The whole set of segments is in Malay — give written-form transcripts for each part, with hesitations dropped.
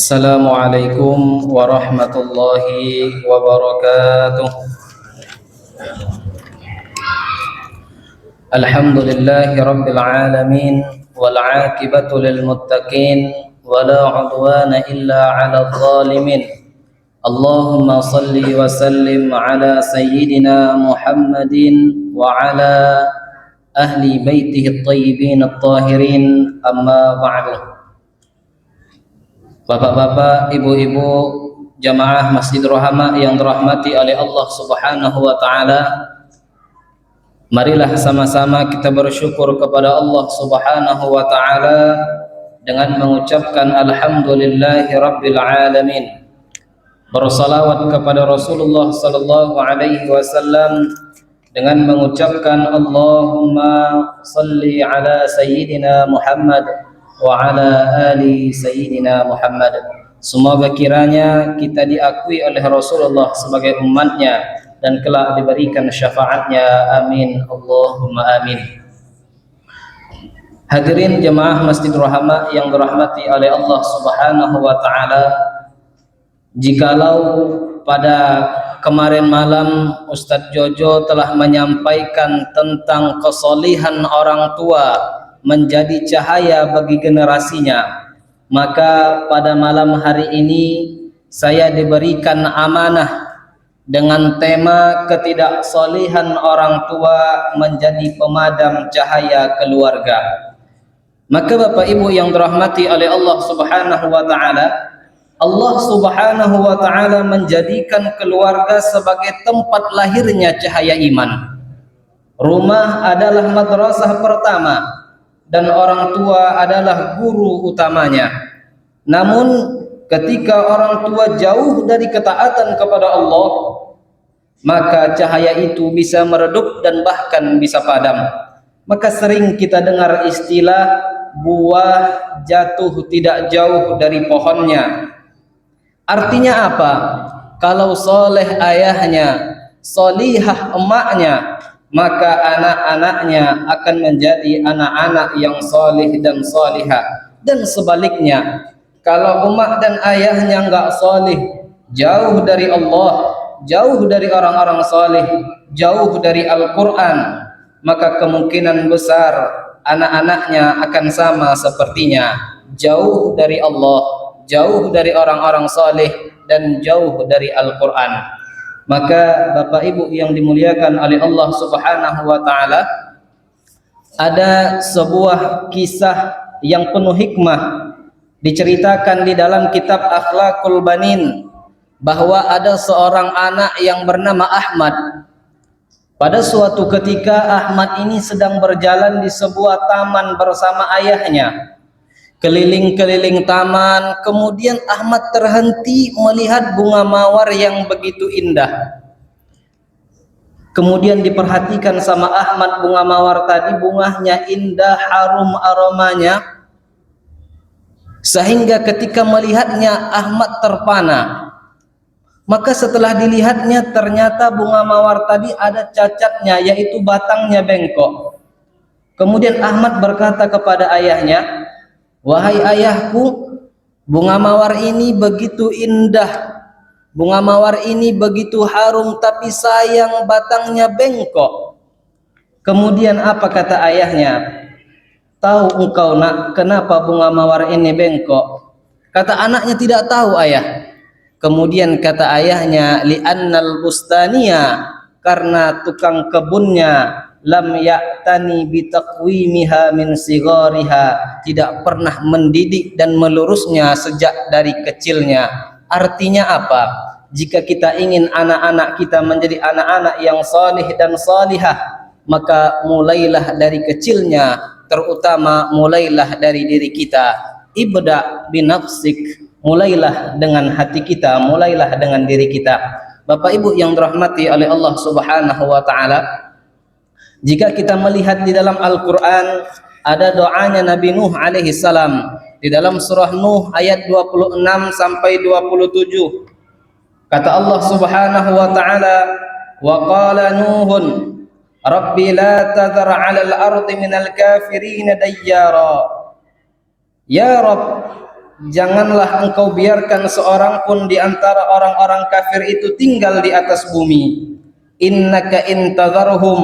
Assalamualaikum warahmatullahi wabarakatuh. Alhamdulillahi rabbil alamin wal aqibatu lil muttaqin wala udwana illa 'alal zalimin. Allahumma salli wa sallim ala sayyidina Muhammadin wa ala ahli baitihi at-tayyibin at-tahirin, amma ba'du. Bapak-bapak, ibu-ibu, jamaah Masjidil Rahmah yang dirahmati oleh Allah Subhanahu wa taala, marilah sama-sama kita bersyukur kepada Allah Subhanahu wa taala dengan mengucapkan alhamdulillahi rabbil alamin. Bersalawat kepada Rasulullah sallallahu alaihi wasallam dengan mengucapkan Allahumma salli ala sayyidina Muhammad wa ala ali sayyidina Muhammad. Semoga kiranya kita diakui oleh Rasulullah sebagai umatnya dan kelak diberikan syafaatnya, amin Allahumma amin. Hadirin jemaah Masjidil Rahmah yang dirahmati oleh Allah Subhanahu wa taala, jikalau pada kemarin malam Ustadz Jojo telah menyampaikan tentang kesolihan orang tua menjadi cahaya bagi generasinya, maka pada malam hari ini saya diberikan amanah dengan tema ketidaksolihan orang tua menjadi pemadam cahaya keluarga. Maka Bapak Ibu yang dirahmati oleh Allah Subhanahu wa taala, Allah Subhanahu wa taala menjadikan keluarga sebagai tempat lahirnya cahaya iman. Rumah adalah madrasah pertama dan orang tua adalah guru utamanya. Namun ketika orang tua jauh dari ketaatan kepada Allah, maka cahaya itu bisa meredup dan bahkan bisa padam. Maka sering kita dengar istilah buah jatuh tidak jauh dari pohonnya. Artinya apa? Kalau soleh ayahnya, solihah emaknya, maka anak-anaknya akan menjadi anak-anak yang solih dan solihah. Dan sebaliknya, kalau emak dan ayahnya enggak solih, jauh dari Allah, jauh dari orang-orang solih, jauh dari Al-Quran, maka kemungkinan besar anak-anaknya akan sama sepertinya, jauh dari Allah, jauh dari orang-orang solih, dan jauh dari Al-Quran. Maka Bapak Ibu yang dimuliakan oleh Allah Subhanahu wa taala, ada sebuah kisah yang penuh hikmah diceritakan di dalam kitab Akhlaqul Banin, bahwa ada seorang anak yang bernama Ahmad. Pada suatu ketika Ahmad ini sedang berjalan di sebuah taman bersama ayahnya. Keliling-keliling taman, kemudian Ahmad terhenti melihat bunga mawar yang begitu indah. Kemudian diperhatikan sama Ahmad bunga mawar tadi, bunganya indah, harum aromanya, sehingga ketika melihatnya Ahmad terpana. Maka setelah dilihatnya ternyata bunga mawar tadi ada cacatnya, yaitu batangnya bengkok. Kemudian Ahmad berkata kepada ayahnya, "Wahai ayahku, bunga mawar ini begitu indah, bunga mawar ini begitu harum, tapi sayang batangnya bengkok." Kemudian apa kata ayahnya? "Tahu engkau nak kenapa bunga mawar ini bengkok?" Kata anaknya, "Tidak tahu ayah." Kemudian kata ayahnya, "Li'annal bustaniya, karena tukang kebunnya, lam ya'tani bitaqwimiha min sigariha, tidak pernah mendidik dan melurusnya sejak dari kecilnya." Artinya apa? Jika kita ingin anak-anak kita menjadi anak-anak yang salih dan salihah, maka mulailah dari kecilnya, terutama mulailah dari diri kita. Ibda binafsik, mulailah dengan hati kita, mulailah dengan diri kita. Bapak Ibu yang dirahmati oleh Allah Subhanahu wa taala, jika kita melihat di dalam Al-Quran, ada doanya Nabi Nuh alaihi salam di dalam surah Nuh ayat 26 sampai 27. Kata Allah Subhanahu wa taala, "Wa qala Nuhun Rabbi la tadhar 'alal ardi minal kafirin dayyara." Ya Rabb, janganlah engkau biarkan seorang pun di antara orang-orang kafir itu tinggal di atas bumi. Innaka intadharhum,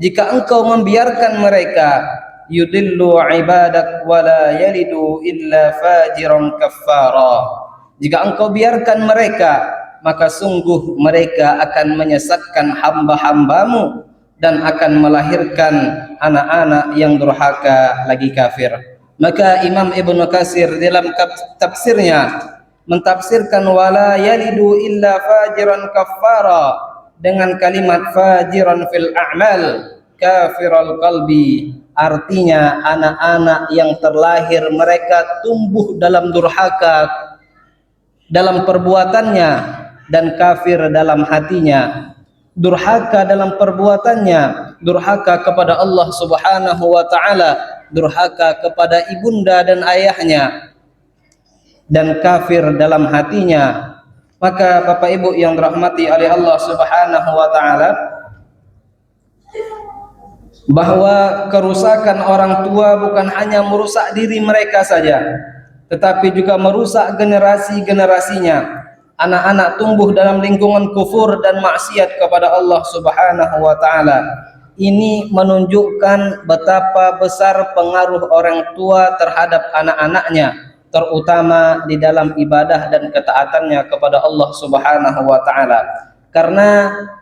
jika engkau membiarkan mereka, yudillu ibadak wala yalidu illa fajiran kaffara. Jika engkau biarkan mereka, maka sungguh mereka akan menyesatkan hamba-hambamu dan akan melahirkan anak-anak yang durhaka lagi kafir. Maka Imam Ibnu Katsir dalam tafsirnya mentafsirkan wala yalidu illa fajiran kaffara dengan kalimat fajiran fil a'mal kafiral qalbi, artinya anak-anak yang terlahir mereka tumbuh dalam durhaka dalam perbuatannya dan kafir dalam hatinya. Durhaka dalam perbuatannya, durhaka kepada Allah Subhanahu wa taala, durhaka kepada ibunda dan ayahnya, dan kafir dalam hatinya. Maka Bapak Ibu yang dirahmati oleh Allah Subhanahu wa taala, bahwa kerusakan orang tua bukan hanya merusak diri mereka saja, tetapi juga merusak generasi-generasinya. Anak-anak tumbuh dalam lingkungan kufur dan maksiat kepada Allah Subhanahu wa taala. Ini menunjukkan betapa besar pengaruh orang tua terhadap anak-anaknya, terutama di dalam ibadah dan ketaatannya kepada Allah Subhanahu wa taala. Karena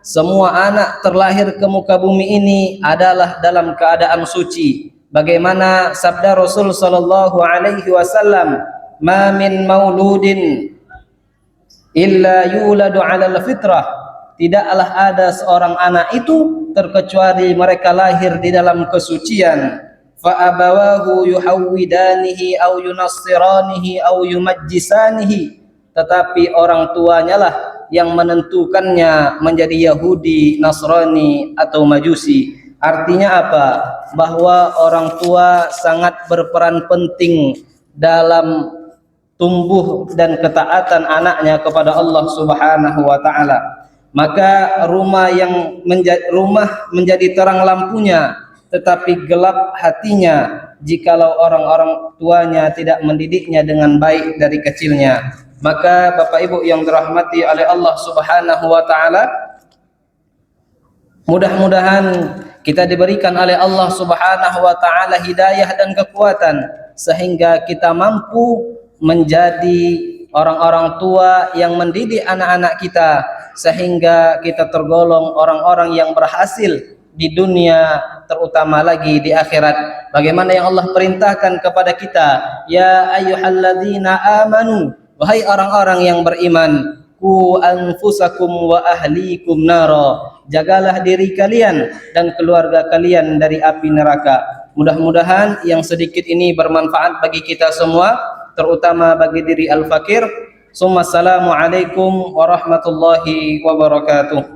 semua anak terlahir ke muka bumi ini adalah dalam keadaan suci. Bagaimana sabda Rasul sallallahu alaihi wasallam, "Ma min mauludin illa yuladu 'alal fitrah." Tidaklah ada seorang anak itu terkecuali mereka lahir di dalam kesucian. Fa abawahu yuhawwidanihi aw yunassiranihi aw yumajjisanihi, tetapi orang tuanya lah yang menentukannya menjadi Yahudi, Nasrani atau Majusi. Artinya apa? Bahwa orang tua sangat berperan penting dalam tumbuh dan ketaatan anaknya kepada Allah Subhanahu wa taala. Maka rumah menjadi terang lampunya, tetapi gelap hatinya jikalau orang-orang tuanya tidak mendidiknya dengan baik dari kecilnya. Maka Bapak Ibu yang dirahmati oleh Allah Subhanahu wa taala, mudah-mudahan kita diberikan oleh Allah Subhanahu wa taala hidayah dan kekuatan sehingga kita mampu menjadi orang-orang tua yang mendidik anak-anak kita, sehingga kita tergolong orang-orang yang berhasil di dunia, terutama lagi di akhirat. Bagaimana yang Allah perintahkan kepada kita, ya ayyuhalladzina amanu, wahai orang-orang yang beriman, ku anfusakum wa ahlikum nara, jagalah diri kalian dan keluarga kalian dari api neraka. Mudah-mudahan yang sedikit ini bermanfaat bagi kita semua, terutama bagi diri al-fakir. Assalamualaikum warahmatullahi wabarakatuh.